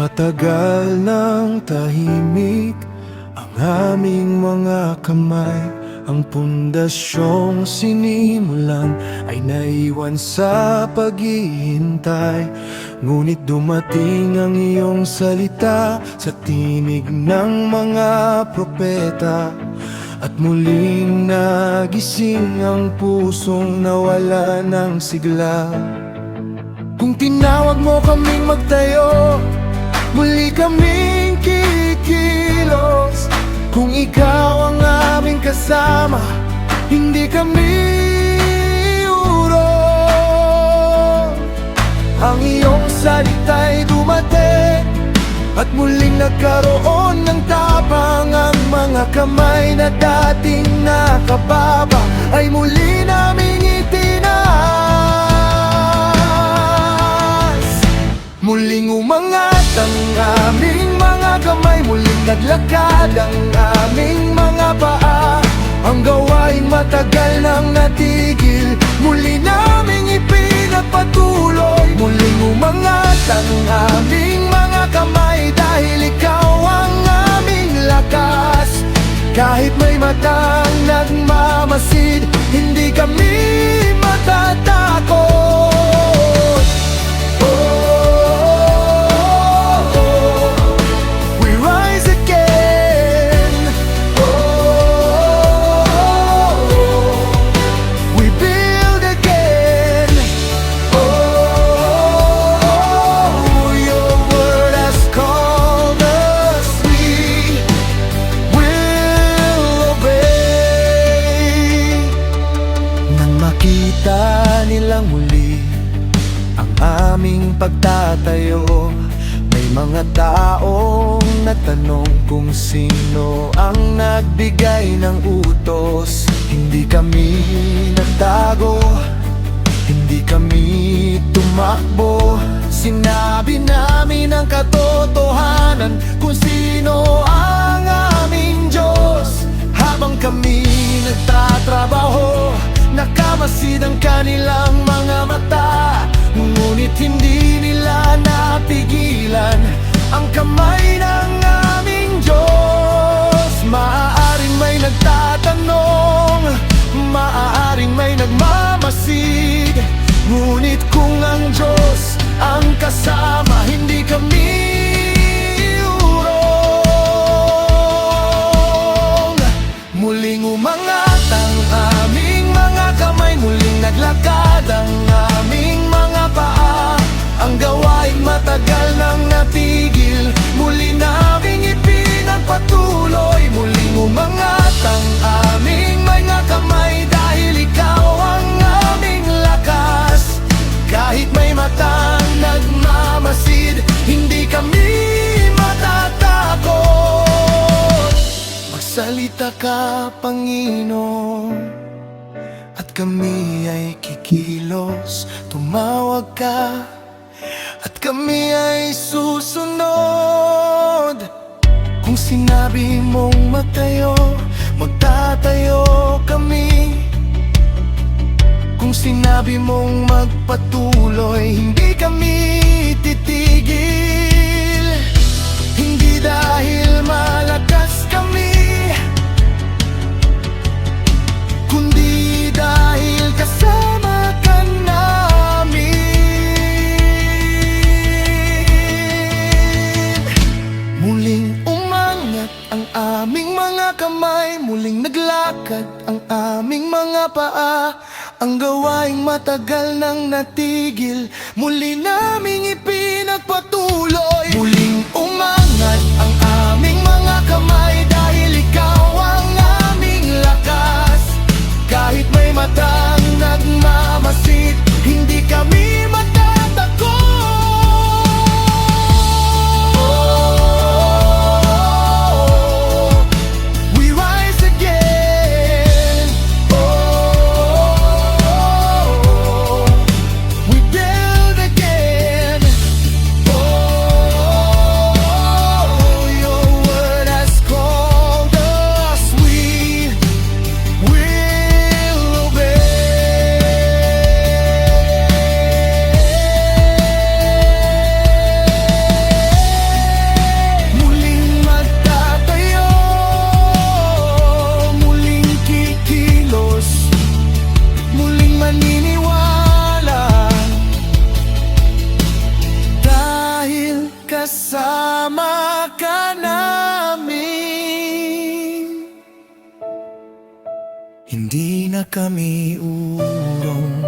Matagal ng tahimik ang aming mga kamay. Ang pundasyong sinimulan ay naiwan sa paghihintay. Ngunit dumating ang iyong salita sa tinig ng mga propeta, at muling nagising ang pusong nawala ng sigla. Kung tinawag mo kaming magtayo, muli kaming kikilos. Kung ikaw ang aming kasama, hindi kami urong. Ang iyong salita'y dumating at muling nagkaroon ng tapang. Ang mga kamay na dating nakababa ay muli naming itinaas. Muling umangat ang aming mga kamay, muling naglakad ang aming mga paa. Ang gawaing matagal nang natigil, muli naming ipinagpatuloy. Muling umangat ang aming mga kamay, dahil ikaw ang aming lakas. Kahit may matang nagmamasid, hindi kami matatakot. Makita nilang muli ang aming pagtatayo, may mga taong nagtanong kung sino ang nagbigay ng utos. Hindi kami nagtago, hindi kami tumakbo. Sinabi namin ang katotohanan kung sino ang aming Diyos. Habang kami nagtatrabaho, nakamasid ang kanilang mga mata, ngunit hindi nila napigilan ang kamay ng aming Diyos. Maaaring may nagtatanong, maaaring may nagmamasid, ngunit kung ang Diyos ang kasama, hindi kami urong. Muling umangat ang aming mga kamay, muling naglakad ang aming mga paa. Ang gawaing matagal nang natigil, muli naming ipinagpatuloy. Muling umangat ang aming mga kamay, dahil ikaw ang aming lakas. Kahit may matang nagmamasid, hindi kami matatakot. Magsalita ka, Panginoon, at kami ay kikilos. Tumawag ka at kami ay susunod. Kung sinabi mong magtayo, magtatayo kami. Kung sinabi mong magpatuloy, hindi kami titigil. Hindi dahil malakas kami, kundi dahil kasama ka namin. Muling umangat ang aming mga kamay, muling naglakad ang aming mga paa. Ang gawaing matagal nang natigil, muli naming ipinagpatuloy. Muling umangat ang aming mga kamay, dahil ikaw ang aming lakas. Kahit may matang nagmamasid, hindi kami matatakot. We rise again. We build again. kami urong.